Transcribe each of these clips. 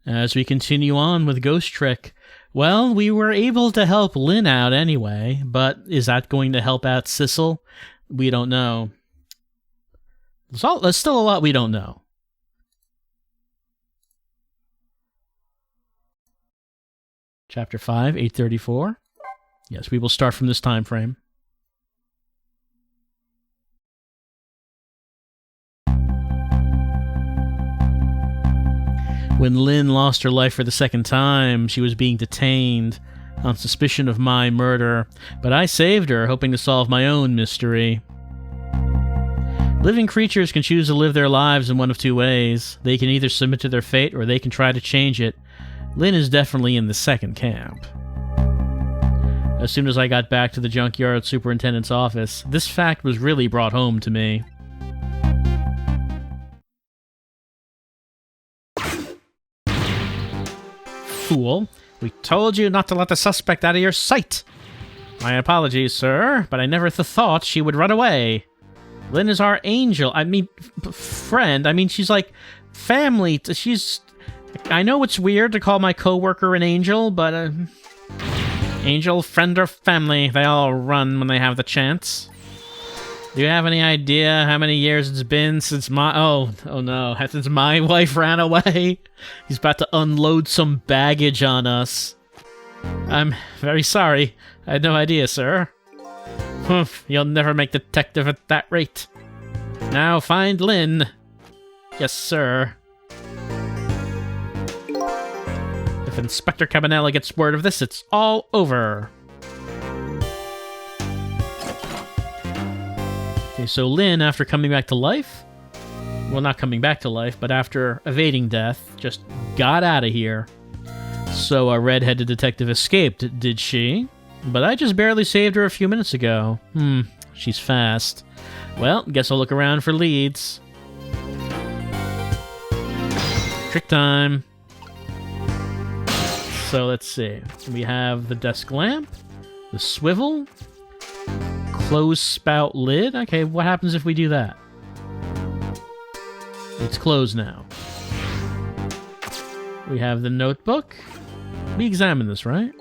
As we continue on with Ghost Trick, well, we were able to help Lynn out anyway, but is that going to help out Sissel? We don't know. There's still a lot we don't know. Chapter 5, 834. Yes, we will start from this time frame. When Lynn lost her life for the second time, she was being detained on suspicion of my murder, but I saved her, hoping to solve my own mystery. Living creatures can choose to live their lives in one of two ways. They can either submit to their fate, or they can try to change it. Lynn is definitely in the second camp. As soon as I got back to the junkyard superintendent's office, this fact was really brought home to me. Fool. We told you not to let the suspect out of your sight. My apologies, sir, but I never thought she would run away. Lynn is our angel. Friend. She's like family. I know it's weird to call my coworker an angel, but angel, friend, or family, they all run when they have the chance. Do you have any idea how many years it's been since since my wife ran away? He's about to unload some baggage on us. I'm very sorry. I had no idea, sir. Humph, you'll never make detective at that rate. Now find Lynn. Yes, sir. If Inspector Cabanela gets word of this, it's all over. Okay, so Lynn, after coming back to life, well, not coming back to life, but after evading death, just got out of here. So a red-headed detective escaped, did she? But I just barely saved her a few minutes ago. She's fast. Well, guess I'll look around for leads. Trick time. So let's see. We have the desk lamp, the swivel, closed spout lid. Okay, what happens if we do that? It's closed now. We have the notebook. We examined this, right?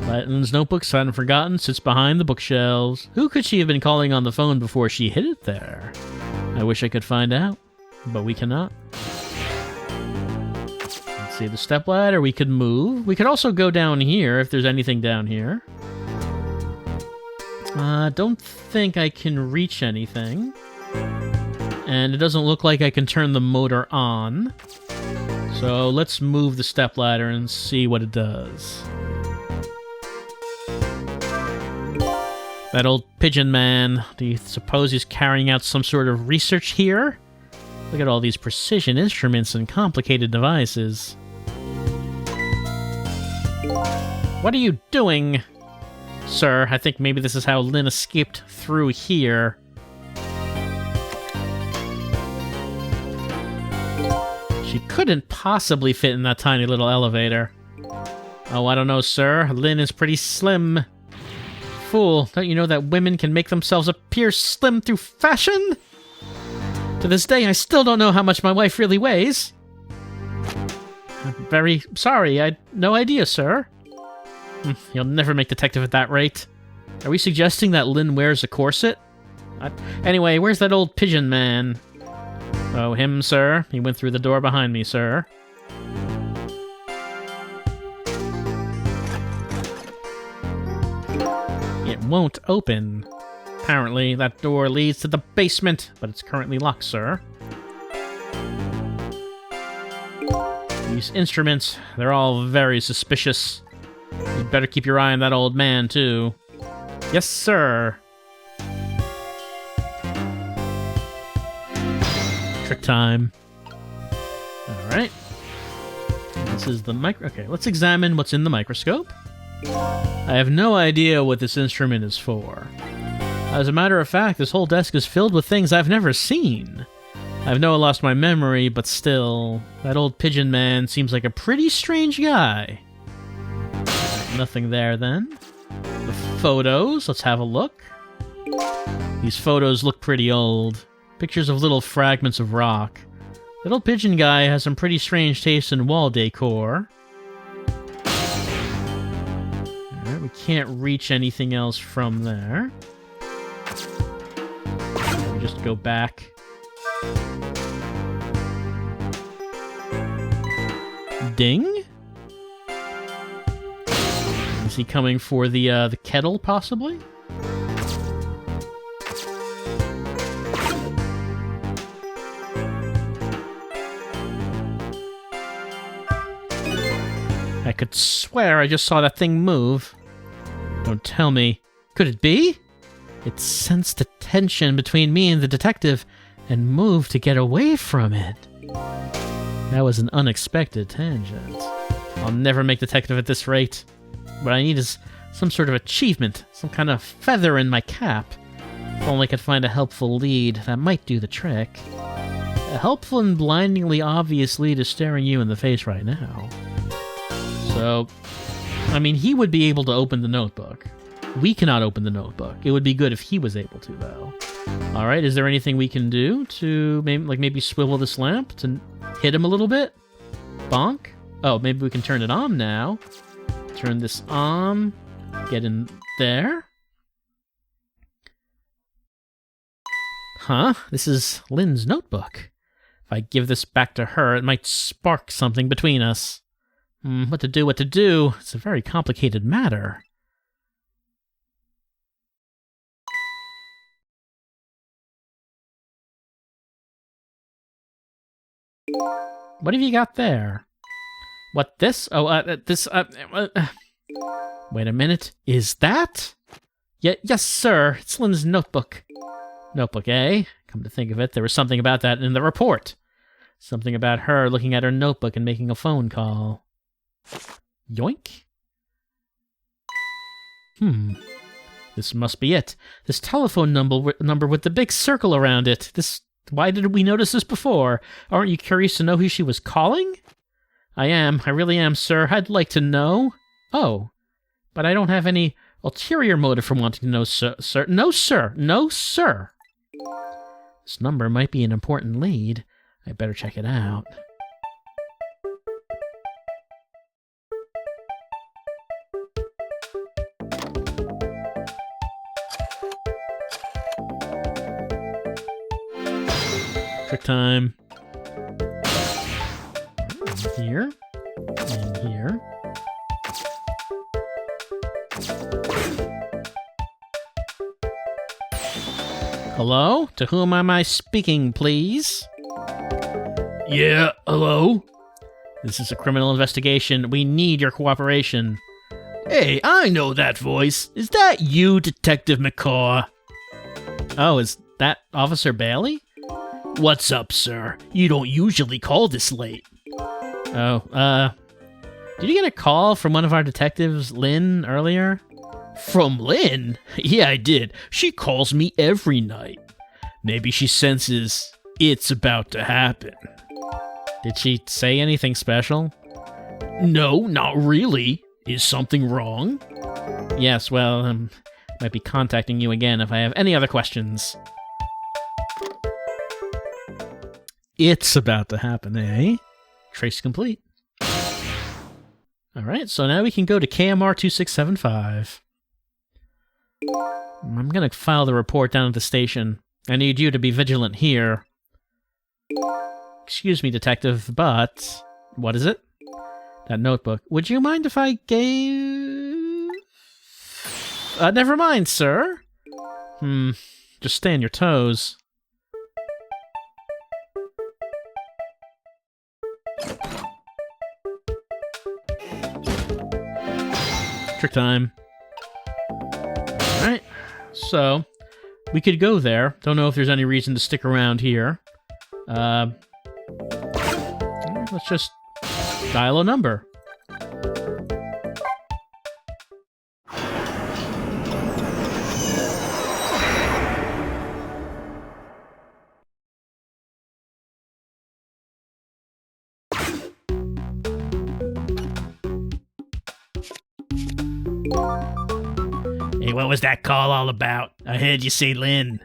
Lytton's notebook, silent and forgotten, sits behind the bookshelves. Who could she have been calling on the phone before she hid it there? I wish I could find out, but we cannot. Let's see, the stepladder we could move. We could also go down here if there's anything down here. Don't think I can reach anything. And it doesn't look like I can turn the motor on. So let's move the stepladder and see what it does. That old pigeon man, do you suppose he's carrying out some sort of research here? Look at all these precision instruments and complicated devices. What are you doing? Sir, I think maybe this is how Lynn escaped through here. She couldn't possibly fit in that tiny little elevator. Oh, I don't know, sir. Lynn is pretty slim. Fool, don't you know that women can make themselves appear slim through fashion? To this day, I still don't know how much my wife really weighs. I'm very sorry. I had no idea, sir. You'll never make detective at that rate. Are we suggesting that Lynn wears a corset? Anyway, where's that old pigeon man? Oh, him, sir. He went through the door behind me, sir. It won't open. Apparently, that door leads to the basement, but it's currently locked, sir. These instruments, they're all very suspicious. You'd better keep your eye on that old man, too. Yes, sir. Trick time. Alright. This is the Okay, let's examine what's in the microscope. I have no idea what this instrument is for. As a matter of fact, this whole desk is filled with things I've never seen. I know I lost my memory, but still, that old pigeon man seems like a pretty strange guy. Nothing there, then. The photos, let's have a look. These photos look pretty old. Pictures of little fragments of rock. Little pigeon guy has some pretty strange taste in wall decor. Alright, we can't reach anything else from there. We just go back. Ding? Is he coming for the kettle, possibly? I could swear I just saw that thing move. Don't tell me. Could it be? It sensed the tension between me and the detective and moved to get away from it. That was an unexpected tangent. I'll never make detective at this rate. What I need is some sort of achievement, some kind of feather in my cap. If only I could find a helpful lead, that might do the trick. A helpful and blindingly obvious lead is staring you in the face right now. So, I mean, he would be able to open the notebook. We cannot open the notebook. It would be good if he was able to, though. Alright, is there anything we can do to maybe swivel this lamp to hit him a little bit? Bonk? Oh, maybe we can turn it on now. Turn this on. Get in there. Huh? This is Lynn's notebook. If I give this back to her, it might spark something between us. What to do? It's a very complicated matter. What have you got there? What, this? Oh, this, Wait a minute. Is that? Yes, sir. It's Lynn's notebook. Notebook, eh? Come to think of it, there was something about that in the report. Something about her looking at her notebook and making a phone call. Yoink. This must be it. This telephone number with the big circle around it. Why did we notice this before? Aren't you curious to know who she was calling? I am. I really am, sir. I'd like to know. Oh. But I don't have any ulterior motive for wanting to know, sir. No, sir. No, sir. This number might be an important lead. I better check it out. Trick time. Here. And here. Hello? To whom am I speaking, please? Yeah, hello? This is a criminal investigation. We need your cooperation. Hey, I know that voice. Is that you, Detective McCaw? Oh, is that Officer Bailey? What's up, sir? You don't usually call this late. Oh, did you get a call from one of our detectives, Lynn, earlier? From Lynn? Yeah, I did. She calls me every night. Maybe she senses it's about to happen. Did she say anything special? No, not really. Is something wrong? Yes, well, might be contacting you again if I have any other questions. It's about to happen, eh? Trace complete. Alright, so now we can go to KMR 2675. I'm gonna file the report down at the station. I need you to be vigilant here. Excuse me, detective, but... What is it? That notebook. Would you mind if I gave... never mind, sir. Just stay on your toes. Trick time. Alright, so we could go there. Don't know if there's any reason to stick around here. Let's just dial a number. Hey, what was that call all about? I heard you say Lynn.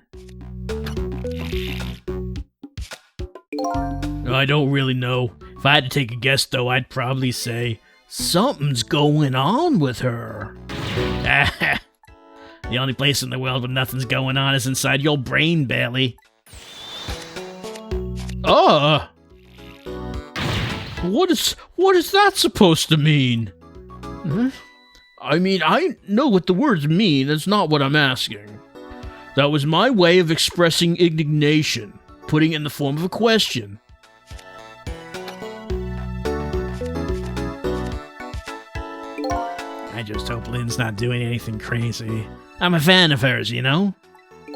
I don't really know. If I had to take a guess, though, I'd probably say something's going on with her. The only place in the world where nothing's going on is inside your brain, Bailey. What is that supposed to mean? Huh? I mean, I know what the words mean. That's not what I'm asking. That was my way of expressing indignation, putting it in the form of a question. I just hope Lynn's not doing anything crazy. I'm a fan of hers, you know?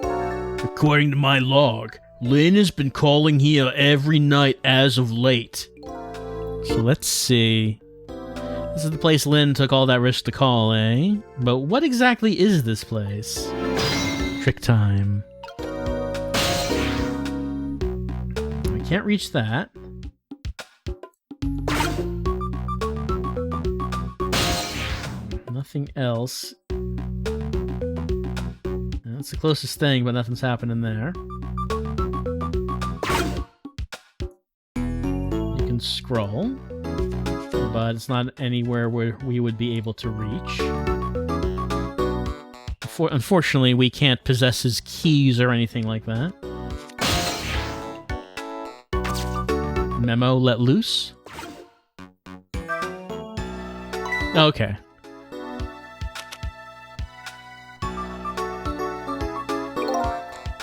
According to my log, Lynn has been calling here every night as of late. So let's see. This is the place Lynn took all that risk to call, eh? But what exactly is this place? Trick time. I can't reach that. Nothing else. That's the closest thing, but nothing's happening there. You can scroll, but it's not anywhere where we would be able to reach. Unfortunately, we can't possess his keys or anything like that. Memo let loose. Okay.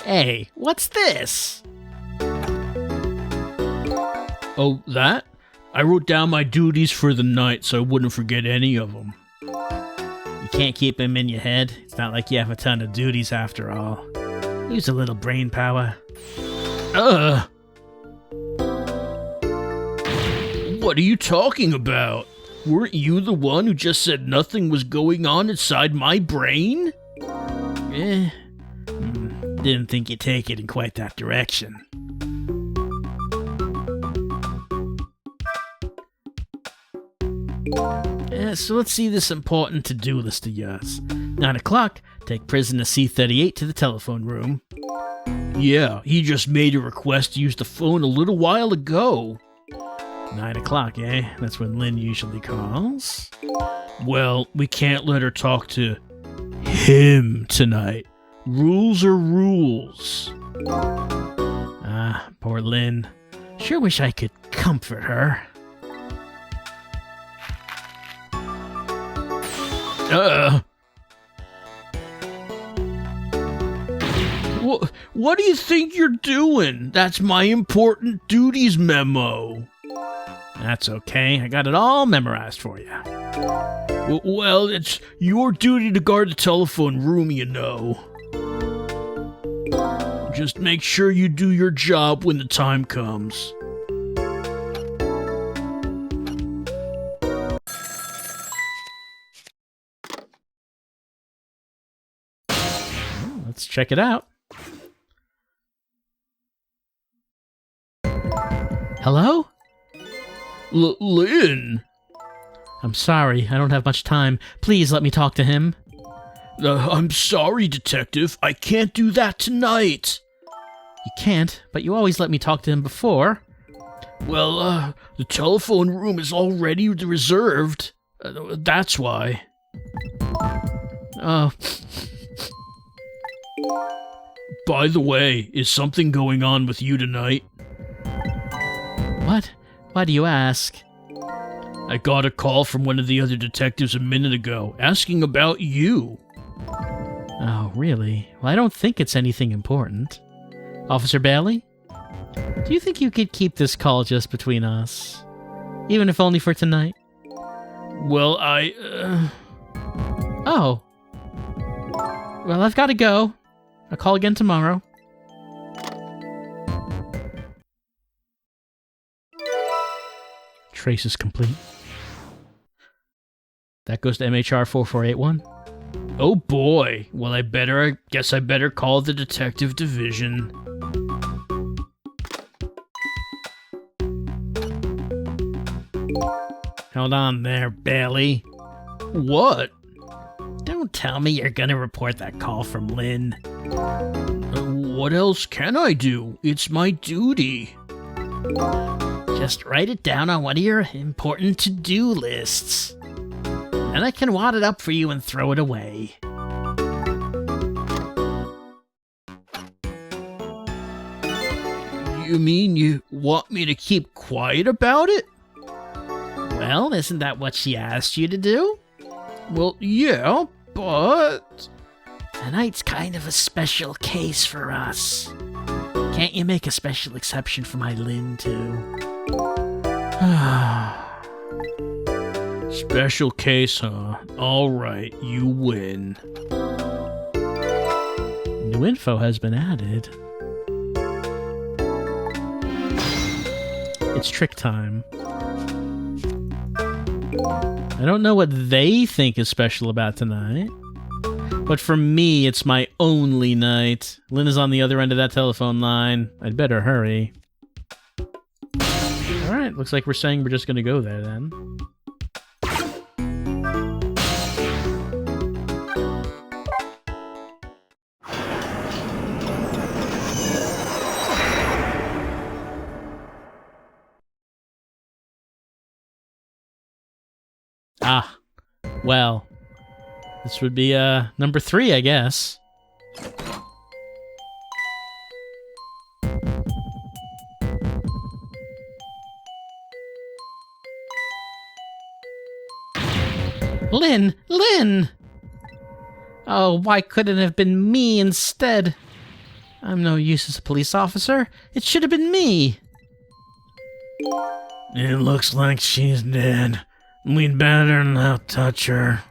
Hey, what's this? Oh, that? I wrote down my duties for the night so I wouldn't forget any of them. You can't keep them in your head. It's not like you have a ton of duties after all. Use a little brain power. What are you talking about? Weren't you the one who just said nothing was going on inside my brain? Didn't think you'd take it in quite that direction. So let's see this important to-do list of yours. 9 o'clock, take prisoner C-38 to the telephone room. Yeah, he just made a request to use the phone a little while ago. 9 o'clock, eh? That's when Lynn usually calls. Well, we can't let her talk to him tonight. Rules are rules. Ah, poor Lynn. Sure wish I could comfort her. What do you think you're doing? That's my important duties memo. That's okay. I got it all memorized for you. Well, it's your duty to guard the telephone room, you know. Just make sure you do your job when the time comes. Well, let's check it out. Hello? Lynn? I'm sorry, I don't have much time. Please let me talk to him. I'm sorry, Detective. I can't do that tonight. You can't, but you always let me talk to him before. Well, the telephone room is already reserved. That's why. Oh. By the way, is something going on with you tonight? What? Why do you ask? I got a call from one of the other detectives a minute ago, asking about you. Oh, really? Well, I don't think it's anything important. Officer Bailey? Do you think you could keep this call just between us? Even if only for tonight? Well, Oh. Well, I've got to go. I'll call again tomorrow. Trace is complete. That goes to MHR 4481. Oh boy. Well, I guess I better call the detective division. Hold on there, Bailey. What? Don't tell me you're gonna report that call from Lynn. What else can I do? It's my duty. Just write it down on one of your important to-do lists. And I can wad it up for you and throw it away. You mean you want me to keep quiet about it? Well, isn't that what she asked you to do? Well, yeah, but... Tonight's kind of a special case for us. Can't you make a special exception for my Lynn, too? Special case, huh? Alright, you win. New info has been added. It's trick time. I don't know what they think is special about tonight. But for me, it's my only night. Lynn is on the other end of that telephone line. I'd better hurry. Alright, looks like we're saying we're just gonna go there then. Ah, well, this would be, number 3, I guess. Lynn! Lynn! Oh, why couldn't it have been me instead? I'm no use as a police officer. It should have been me. It looks like she's dead. We'd better not touch her.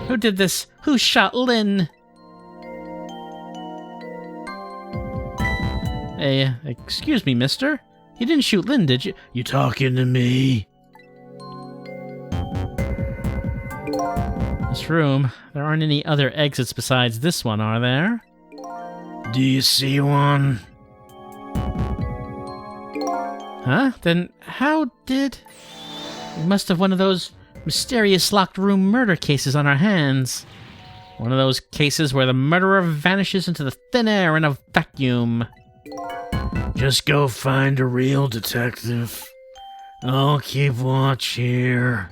Who did this? Who shot Lynn? Hey, excuse me, mister. You didn't shoot Lynn, did you? You talking to me? This room, there aren't any other exits besides this one, are there? Do you see one? Huh? Then how did... We must have one of those mysterious locked room murder cases on our hands. One of those cases where the murderer vanishes into the thin air in a vacuum. Just go find a real detective. I'll keep watch here.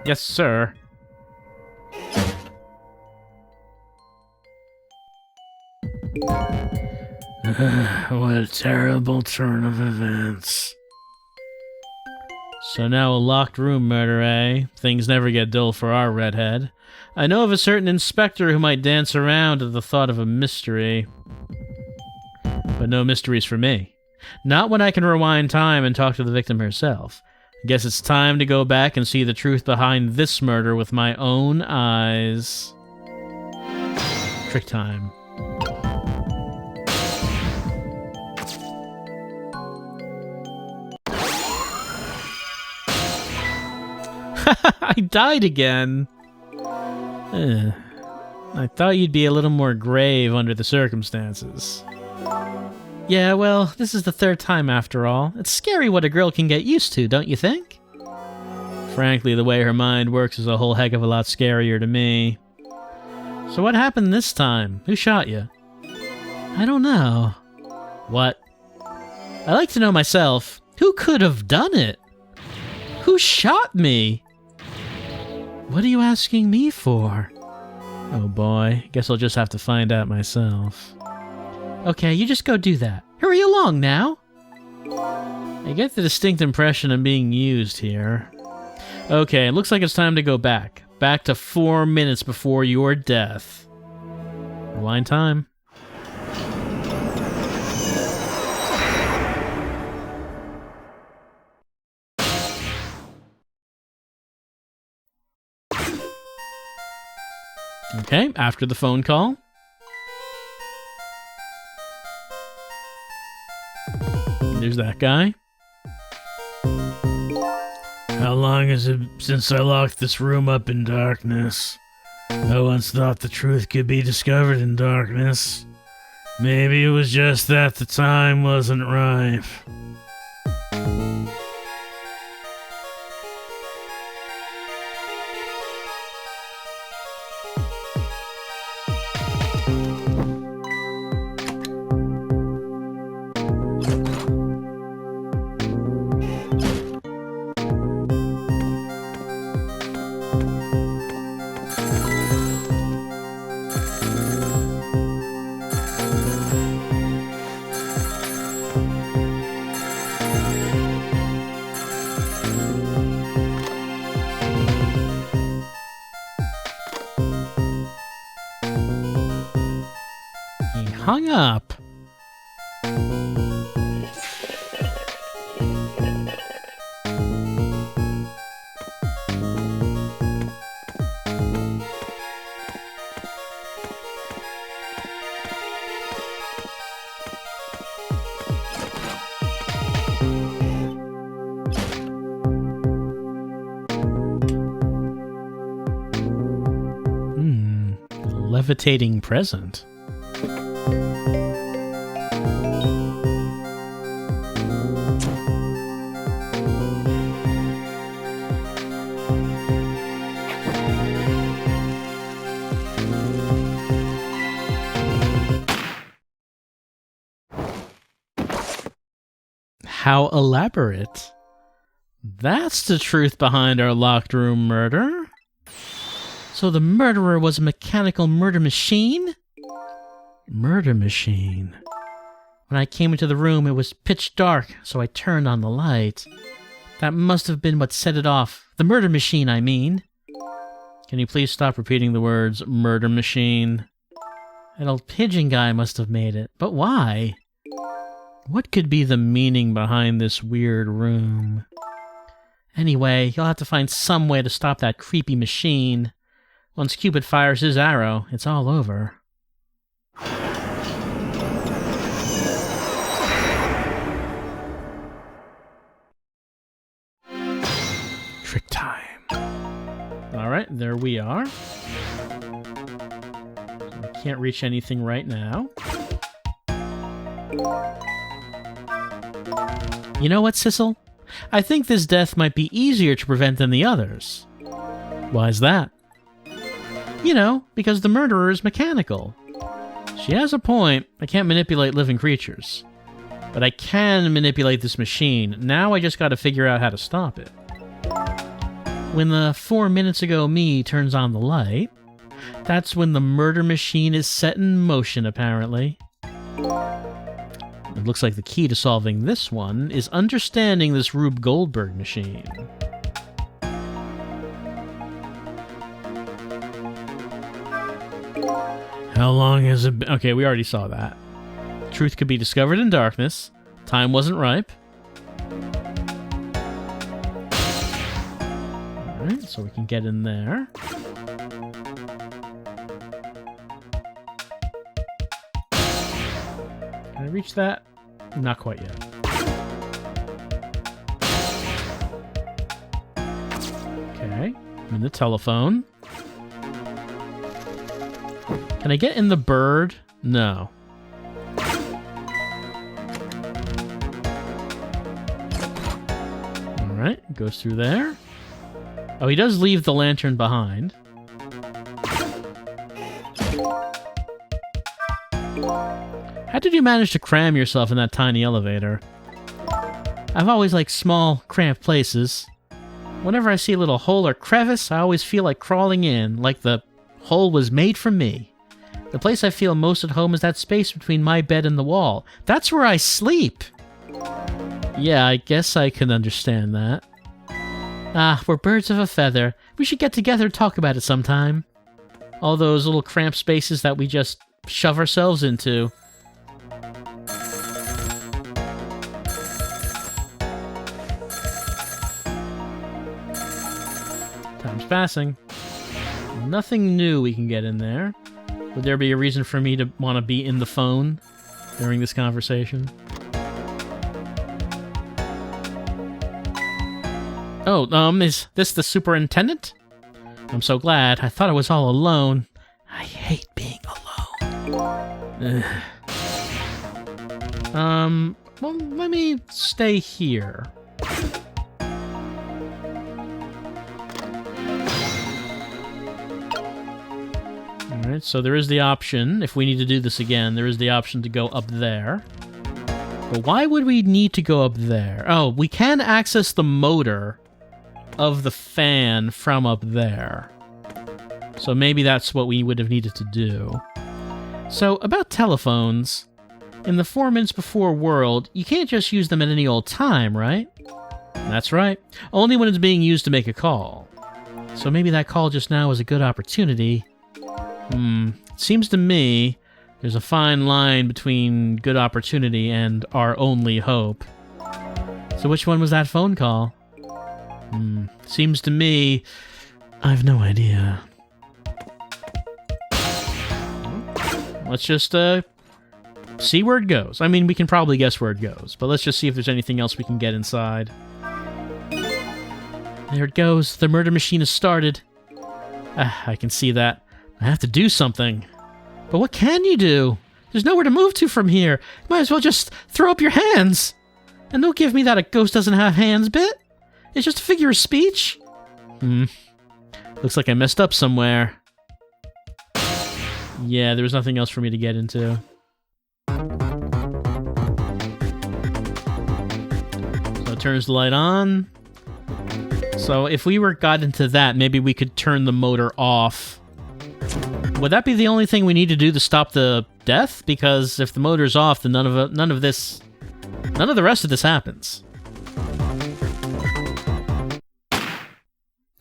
Yes, sir. What a terrible turn of events. So now a locked room murder, eh? Things never get dull for our redhead. I know of a certain inspector who might dance around at the thought of a mystery. But no mysteries for me. Not when I can rewind time and talk to the victim herself. I guess it's time to go back and see the truth behind this murder with my own eyes. Trick time. I died again. I thought you'd be a little more grave under the circumstances. Yeah, well, this is the 3rd time after all. It's scary what a girl can get used to, don't you think? Frankly, the way her mind works is a whole heck of a lot scarier to me. So what happened this time? Who shot you? I don't know. What? I like to know myself. Who could have done it? Who shot me? What are you asking me for? Oh boy, guess I'll just have to find out myself. Okay, you just go do that. Hurry along now! I get the distinct impression I'm being used here. Okay, it looks like it's time to go back. Back to 4 minutes before your death. Rewind time. Okay, after the phone call. There's that guy. How long is it since I locked this room up in darkness? I once thought the truth could be discovered in darkness. Maybe it was just that the time wasn't ripe. He hung up. Levitating present. How elaborate. That's the truth behind our locked room murder. So the murderer was a mechanical murder machine? Murder machine. When I came into the room, it was pitch dark, so I turned on the light. That must have been what set it off. The murder machine, I mean. Can you please stop repeating the words, murder machine? That old pigeon guy must have made it. But why? What could be the meaning behind this weird room? Anyway, you'll have to find some way to stop that creepy machine. Once Cupid fires his arrow, it's all over. Trick time. Alright, there we are. I can't reach anything right now. You know what, Sissel? I think this death might be easier to prevent than the others. Why's that? You know, because the murderer is mechanical. She has a point. I can't manipulate living creatures. But I can manipulate this machine. Now I just gotta figure out how to stop it. When the 4 minutes ago me turns on the light, that's when the murder machine is set in motion, apparently. It looks like the key to solving this one is understanding this Rube Goldberg machine. How long has it been? Okay, we already saw that. Truth could be discovered in darkness. Time wasn't ripe. Alright, so we can get in there. Can I reach that? Not quite yet. Okay, I'm in the telephone. Can I get in the bird? No. Alright, goes through there. Oh, he does leave the lantern behind. How did you manage to cram yourself in that tiny elevator? I've always liked small, cramped places. Whenever I see a little hole or crevice, I always feel like crawling in, like the hole was made for me. The place I feel most at home is that space between my bed and the wall. That's where I sleep! Yeah, I guess I can understand that. Ah, we're birds of a feather. We should get together and talk about it sometime. All those little cramped spaces that we just shove ourselves into. Time's passing. Nothing new we can get in there. Would there be a reason for me to want to be in the phone during this conversation? Oh, is this the superintendent? I'm so glad. I thought I was all alone. I hate being alone. Well, let me stay here. Alright, so there is the option, if we need to do this again, there is the option to go up there. But why would we need to go up there? Oh, we can access the motor of the fan from up there. So maybe that's what we would have needed to do. So, about telephones, in the 4 minutes before world, you can't just use them at any old time, right? That's right. Only when it's being used to make a call. So maybe that call just now was a good opportunity. It seems to me There's a fine line between good opportunity and our only hope. So which one was that phone call? Seems to me... I've no idea. Let's just, see where it goes. I mean, we can probably guess where it goes, but let's just see if there's anything else we can get inside. There it goes. The murder machine has started. I can see that. I have to do something. But what can you do? There's nowhere to move to from here. You might as well just throw up your hands. And don't give me that a ghost doesn't have hands bit. It's just a figure of speech. Looks like I messed up somewhere. Yeah, there was nothing else for me to get into. So it turns the light on. So if we got into that, maybe we could turn the motor off. Would that be the only thing we need to do to stop the death? Because if the motor's off, then none of the rest of this happens.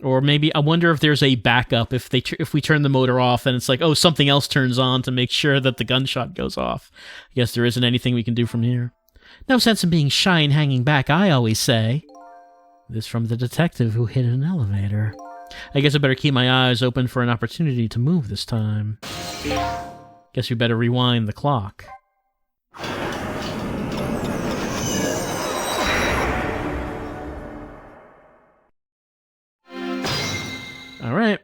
Or maybe I wonder if there's a backup if we turn the motor off and it's like, oh, something else turns on to make sure that the gunshot goes off. I guess there isn't anything we can do from here. No sense in being shy and hanging back, I always say. This from the detective who hit an elevator. I guess I better keep my eyes open for an opportunity to move this time. Guess we better rewind the clock. Alright.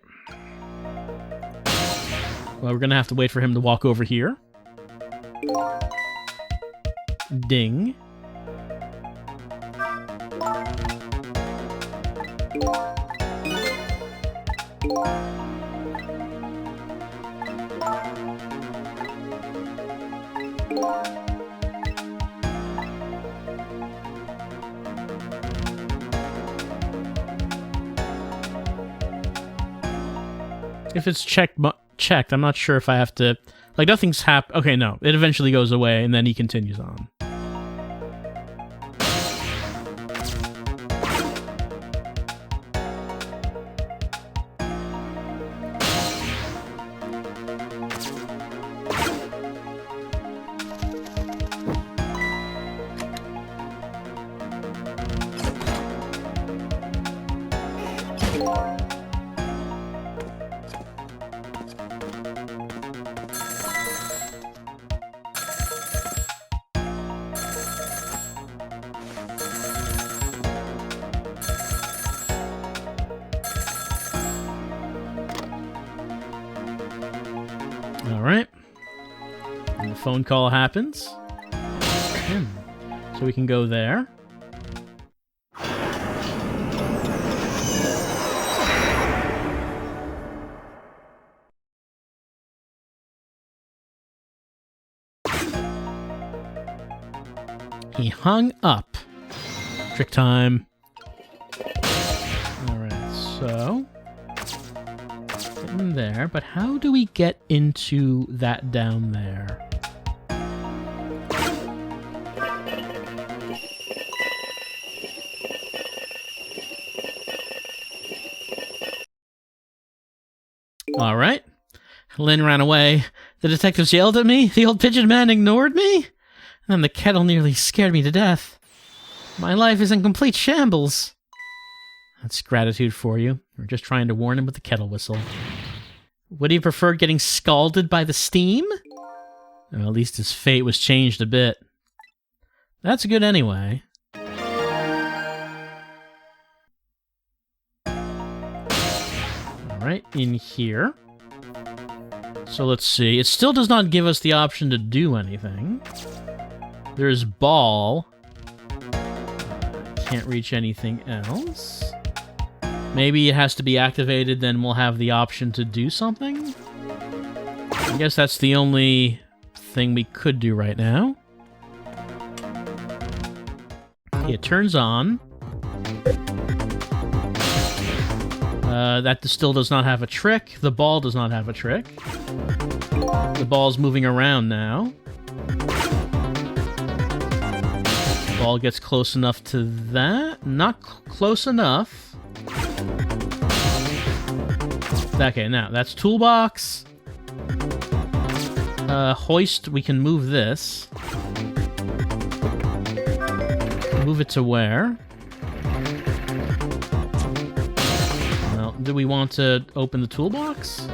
Well, we're gonna have to wait for him to walk over here. Ding. If it's checked, I'm not sure if I have to... Like, nothing's happened. Okay, no. It eventually goes away, and then he continues on. Alright. And the phone call happens. So we can go there. He hung up. Trick time. Alright, so... in there, but how do we get into that down there? All right. Lynn ran away. The detectives yelled at me. The old pigeon man ignored me. And then the kettle nearly scared me to death. My life is in complete shambles. That's gratitude for you. We're just trying to warn him with the kettle whistle. Would he prefer getting scalded by the steam? Well, at least his fate was changed a bit. That's good anyway. Alright, in here. So let's see. It still does not give us the option to do anything. There's ball. Can't reach anything else. Maybe it has to be activated, then we'll have the option to do something? I guess that's the only thing we could do right now. Okay, it turns on. That still does not have a trick. The ball does not have a trick. The ball's moving around now. The ball gets close enough to that. Not close enough. Okay, now, that's toolbox. hoist, we can move this. Move it to where? Well, do we want to open the toolbox?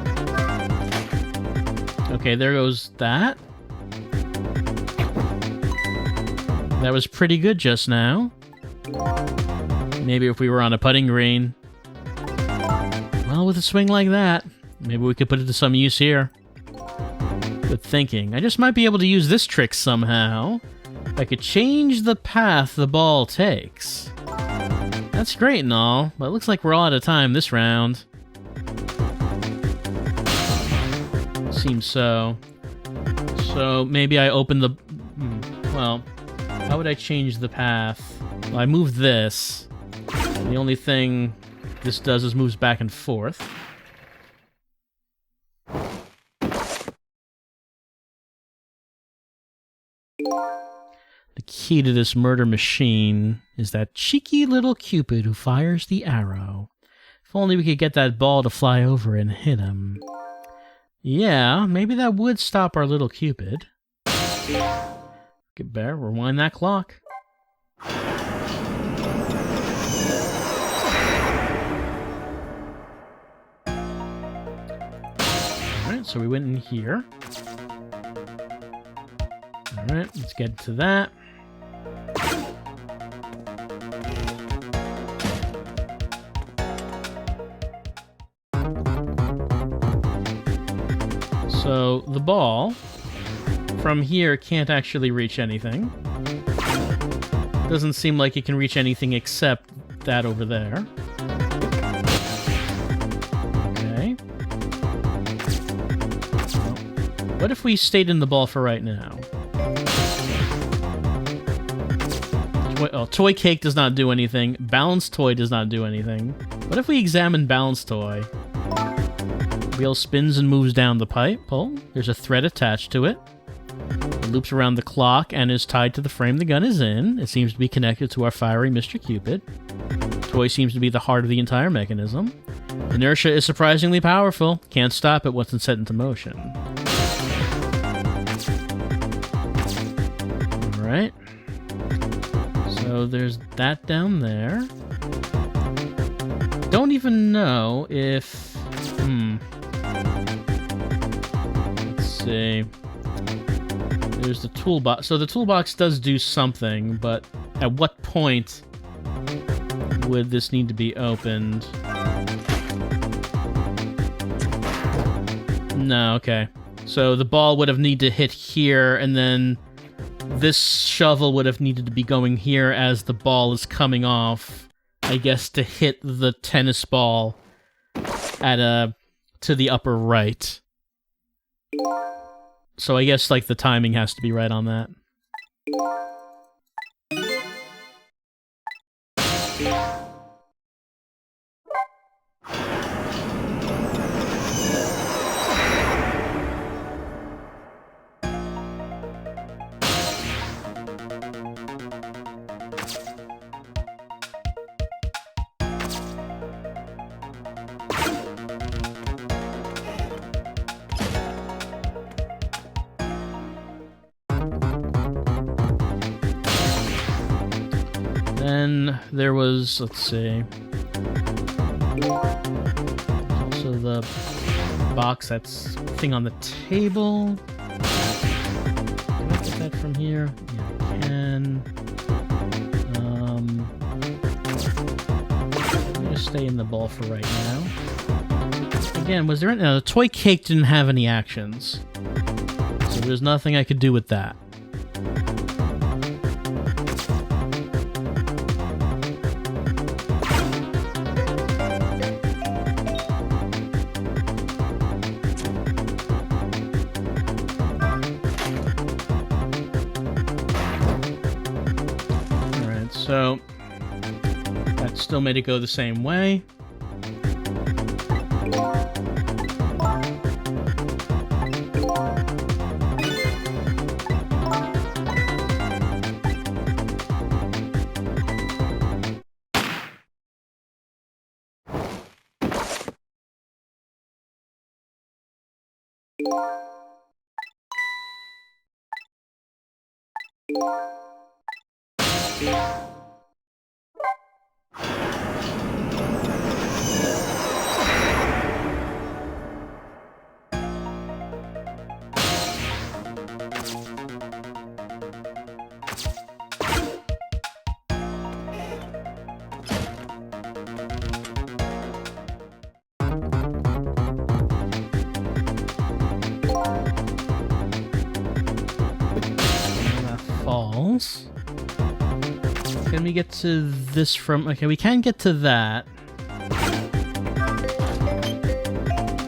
Okay, there goes that. That was pretty good just now. Maybe if we were on a putting green. Well, with a swing like that, maybe we could put it to some use here. Good thinking. I just might be able to use this trick somehow. I could change the path the ball takes. That's great and all, but it looks like we're all out of time this round. Seems so. So maybe I open the... Well, how would I change the path? Well, I move this. The only thing this does is moves back and forth. The key to this murder machine is that cheeky little Cupid who fires the arrow. If only we could get that ball to fly over and hit him. Yeah, maybe that would stop our little Cupid. Get better, rewind that clock. Alright, so we went in here. Alright, let's get to that. So, the ball from here can't actually reach anything. Doesn't seem like it can reach anything except that over there. Okay. What if we stayed in the ball for right now? Toy cake does not do anything. Balanced toy does not do anything. What if we examine balanced toy? Wheel spins and moves down the pipe pole. There's a thread attached to it. It loops around the clock and is tied to the frame the gun is in. It seems to be connected to our fiery Mr. Cupid. Toy seems to be the heart of the entire mechanism. Inertia is surprisingly powerful. Can't stop it once it's set into motion. Alright. So there's that down there. Don't even know if... Let's see. There's the toolbox. So the toolbox does do something, but at what point would this need to be opened? No, okay. So the ball would have needed to hit here, and then this shovel would have needed to be going here as the ball is coming off, I guess, to hit the tennis ball at to the upper right. So I guess, like, the timing has to be right on that. Then there was, let's see, also the box that's thing on the table. Can I get that from here? Yeah, I can. Let me just stay in the ball for right now. Again, was there any... No, the toy cake didn't have any actions, so there's nothing I could do with that. So, that still made it go the same way. Falls. Can we get to this from... Okay, we can get to that.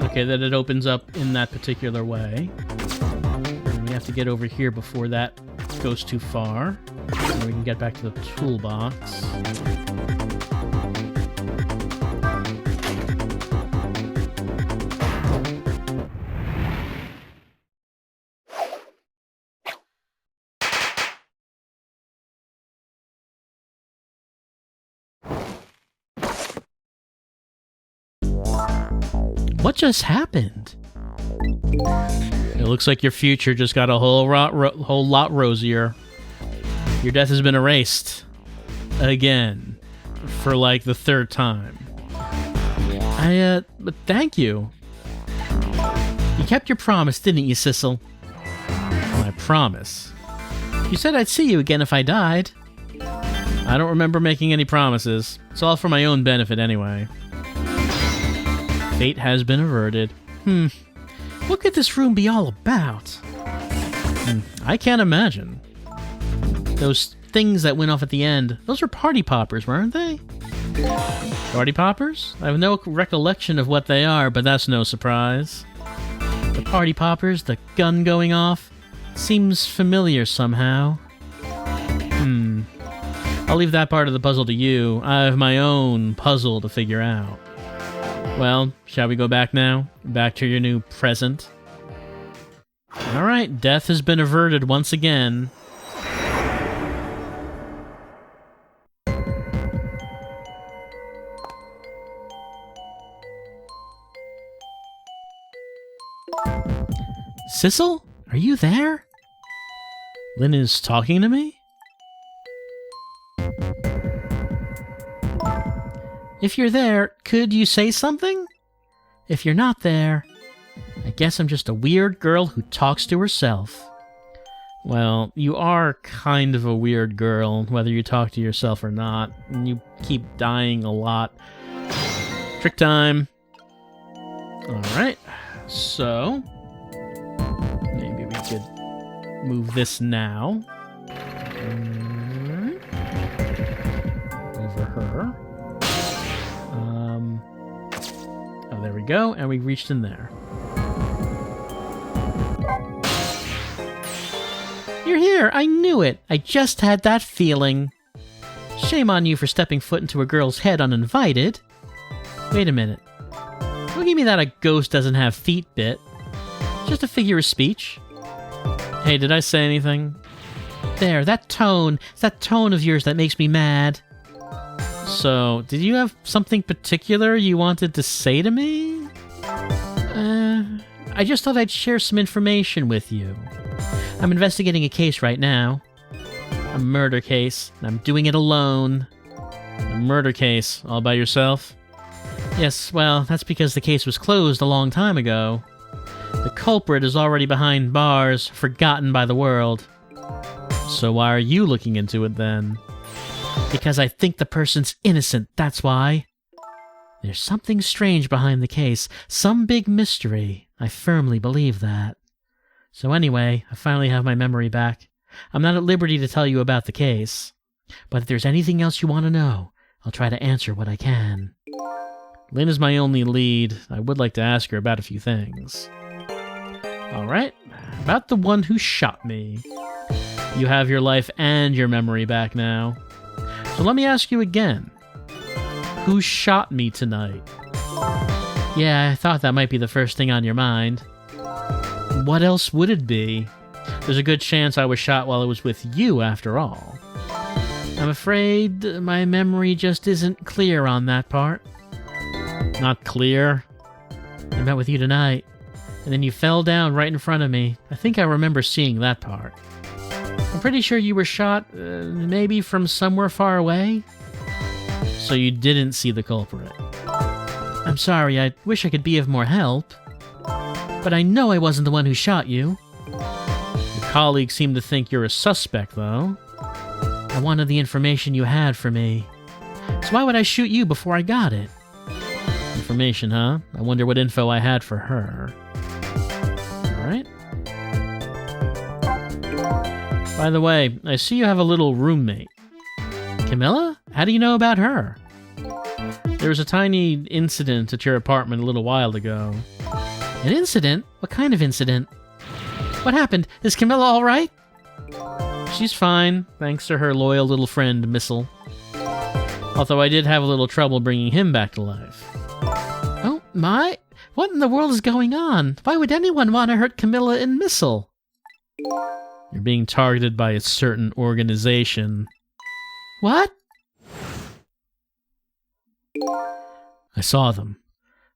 Okay, then it opens up in that particular way. And we have to get over here before that goes too far. So we can get back to the toolbox. What just happened? It looks like your future just got a whole lot rosier. Your death has been erased. Again. For like the third time. But thank you. You kept your promise, didn't you, Sissel? My promise? You said I'd see you again if I died. I don't remember making any promises. It's all for my own benefit anyway. Fate has been averted. What could this room be all about? I can't imagine. Those things that went off at the end, those were party poppers, weren't they? Party poppers? I have no recollection of what they are, but that's no surprise. The party poppers, the gun going off, seems familiar somehow. I'll leave that part of the puzzle to you. I have my own puzzle to figure out. Well, shall we go back now? Back to your new present? Alright, death has been averted once again. Sissel? Are you there? Lynn is talking to me? If you're there, could you say something? If you're not there, I guess I'm just a weird girl who talks to herself. Well, you are kind of a weird girl, whether you talk to yourself or not, and you keep dying a lot. Trick time. Alright, so... maybe we could move this now. Over her. Oh, there we go, and we reached in there. You're here! I knew it! I just had that feeling. Shame on you for stepping foot into a girl's head uninvited. Wait a minute. Don't give me that a ghost doesn't have feet bit. Just a figure of speech. Hey, did I say anything? There, that tone. It's that tone of yours that makes me mad. So, did you have something particular you wanted to say to me? I just thought I'd share some information with you. I'm investigating a case right now. A murder case, and I'm doing it alone. A murder case, all by yourself? Yes, well, that's because the case was closed a long time ago. The culprit is already behind bars, forgotten by the world. So why are you looking into it then? Because I think the person's innocent, that's why. There's something strange behind the case, some big mystery. I firmly believe that. So anyway, I finally have my memory back. I'm not at liberty to tell you about the case. But if there's anything else you want to know, I'll try to answer what I can. Lynn is my only lead. I would like to ask her about a few things. Alright, about the one who shot me. You have your life and your memory back now. So let me ask you again. Who shot me tonight? Yeah, I thought that might be the first thing on your mind. What else would it be? There's a good chance I was shot while I was with you, after all. I'm afraid my memory just isn't clear on that part. Not clear? I met with you tonight, and then you fell down right in front of me. I think I remember seeing that part. I'm pretty sure you were shot, maybe from somewhere far away? So you didn't see the culprit. I'm sorry, I wish I could be of more help. But I know I wasn't the one who shot you. Your colleagues seem to think you're a suspect, though. I wanted the information you had for me. So why would I shoot you before I got it? Information, huh? I wonder what info I had for her. Alright. By the way, I see you have a little roommate. Camilla? How do you know about her? There was a tiny incident at your apartment a little while ago. An incident? What kind of incident? What happened? Is Camilla all right? She's fine, thanks to her loyal little friend, Missile. Although I did have a little trouble bringing him back to life. Oh, my? What in the world is going on? Why would anyone want to hurt Camilla and Missile? You're being targeted by a certain organization. What? I saw them.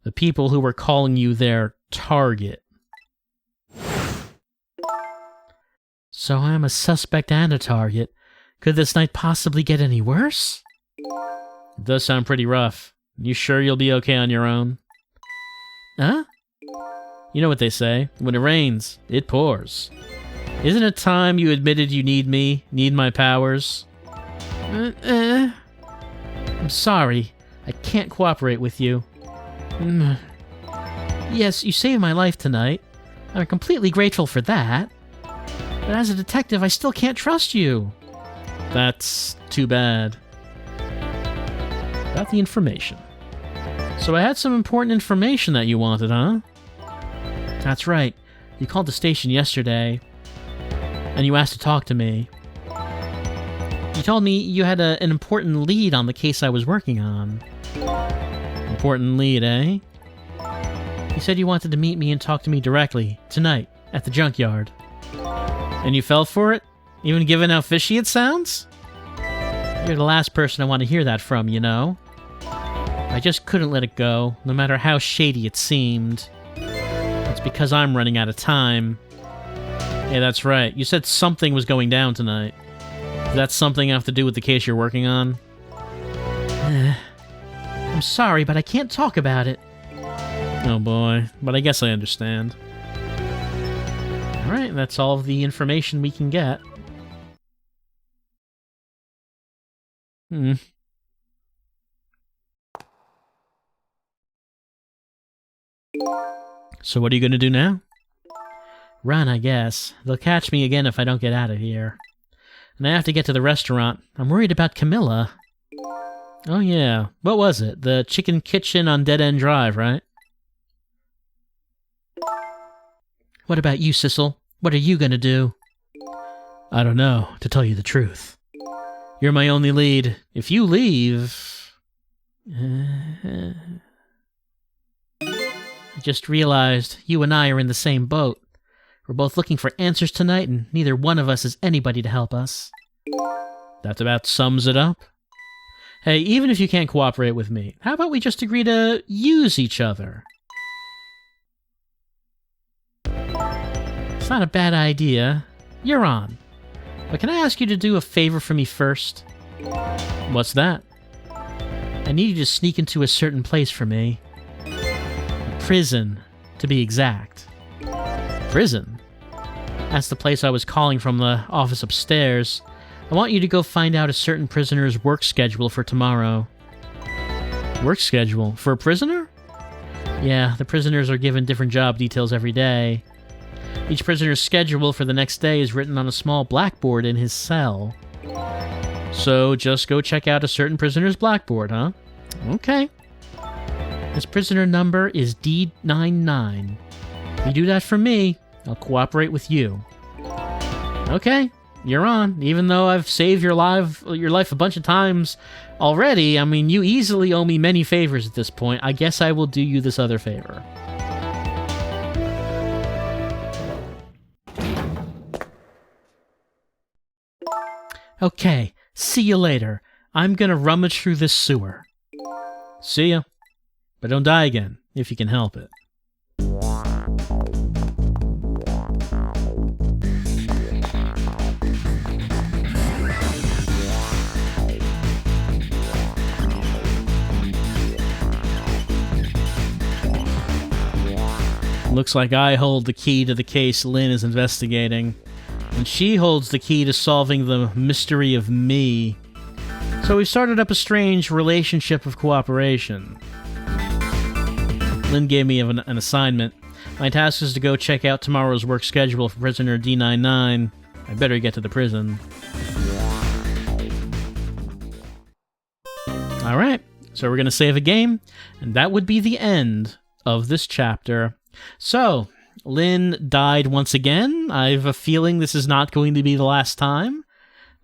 The people who were calling you their target. So I'm a suspect and a target. Could this night possibly get any worse? It does sound pretty rough. You sure you'll be okay on your own? Huh? You know what they say. When it rains, it pours. Isn't it time you admitted you need me, need my powers? I'm sorry. I can't cooperate with you. Yes, you saved my life tonight. I'm completely grateful for that. But as a detective, I still can't trust you. That's too bad. Got the information. So I had some important information that you wanted, huh? That's right. You called the station yesterday, and you asked to talk to me. You told me you had an important lead on the case I was working on. Important lead, eh? You said you wanted to meet me and talk to me directly, tonight, at the junkyard. And you fell for it? Even given how fishy it sounds? You're the last person I want to hear that from, you know? I just couldn't let it go, no matter how shady it seemed. It's because I'm running out of time. Yeah, that's right. You said something was going down tonight. Does that something have to do with the case you're working on? I'm sorry, but I can't talk about it. Oh boy, but I guess I understand. Alright, that's all of the information we can get. So what are you gonna do now? Run, I guess. They'll catch me again if I don't get out of here. And I have to get to the restaurant. I'm worried about Camilla. Oh yeah, what was it? The chicken kitchen on Dead End Drive, right? What about you, Sissel? What are you gonna do? I don't know, to tell you the truth. You're my only lead. If you leave... I just realized you and I are in the same boat. We're both looking for answers tonight, and neither one of us has anybody to help us. That about sums it up. Hey, even if you can't cooperate with me, how about we just agree to use each other? It's not a bad idea. You're on. But can I ask you to do a favor for me first? What's that? I need you to sneak into a certain place for me. A prison, to be exact. Prison? That's the place I was calling from the office upstairs. I want you to go find out a certain prisoner's work schedule for tomorrow. Work schedule? For a prisoner? Yeah, the prisoners are given different job details every day. Each prisoner's schedule for the next day is written on a small blackboard in his cell. So just go check out a certain prisoner's blackboard, huh? Okay. His prisoner number is D99. If you do that for me, I'll cooperate with you. Okay, you're on. Even though I've saved your life a bunch of times already, I mean, you easily owe me many favors at this point. I guess I will do you this other favor. Okay, see you later. I'm gonna rummage through this sewer. See ya. But don't die again, if you can help it. Looks like I hold the key to the case Lynn is investigating, and she holds the key to solving the mystery of me. So we've started up a strange relationship of cooperation. Lynn gave me an assignment. My task is to go check out tomorrow's work schedule for prisoner D99. I better get to the prison. Alright, so we're going to save a game, and that would be the end of this chapter. So, Lynn died once again. I have a feeling this is not going to be the last time.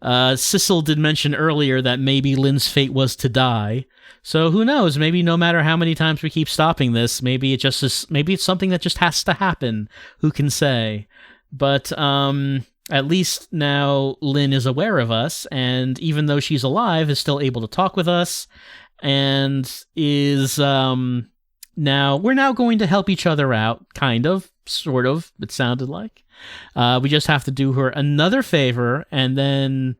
Sissel did mention earlier that maybe Lynn's fate was to die. So who knows? Maybe no matter how many times we keep stopping this, maybe it just is, maybe it's something that just has to happen. Who can say? But at least now Lynn is aware of us, and even though she's alive, is still able to talk with us, and is we're now going to help each other out, kind of, sort of, it sounded like. We just have to do her another favor, and then,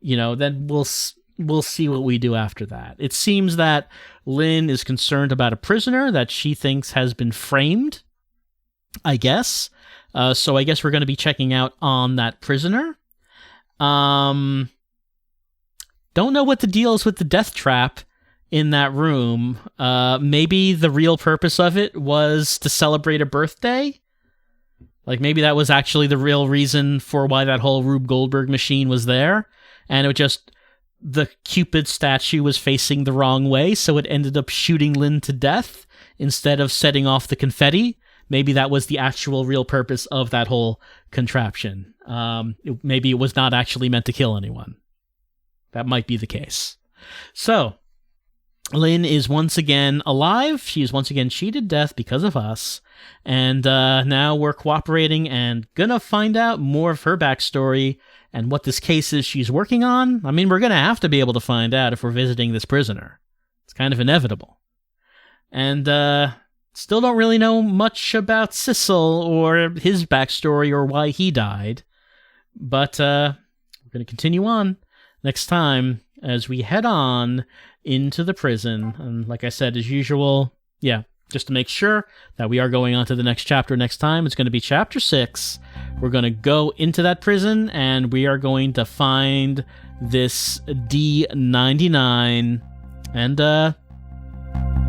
then we'll see what we do after that. It seems that Lynn is concerned about a prisoner that she thinks has been framed, I guess. So I guess we're going to be checking out on that prisoner. Don't know what the deal is with the death trap in that room. Maybe the real purpose of it was to celebrate a birthday? Like, maybe that was actually the real reason for why that whole Rube Goldberg machine was there, and it was just the Cupid statue was facing the wrong way, so it ended up shooting Lynn to death instead of setting off the confetti. Maybe that was the actual real purpose of that whole contraption. Maybe it was not actually meant to kill anyone. That might be the case. So, Lynn is once again alive. She is once again cheated death because of us. And now we're cooperating and gonna find out more of her backstory and what this case is she's working on. I mean, we're gonna have to be able to find out if we're visiting this prisoner. It's kind of inevitable. And still don't really know much about Sissel or his backstory or why he died. But we're gonna continue on next time as we head on into the prison. And like I said, as usual, just to make sure that we are going on to the next chapter next time, it's going to be chapter 6. We're going to go into that prison, and we are going to find this D99 and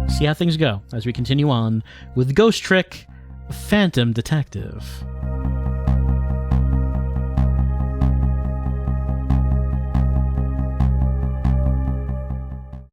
see how things go as we continue on with Ghost Trick Phantom Detective.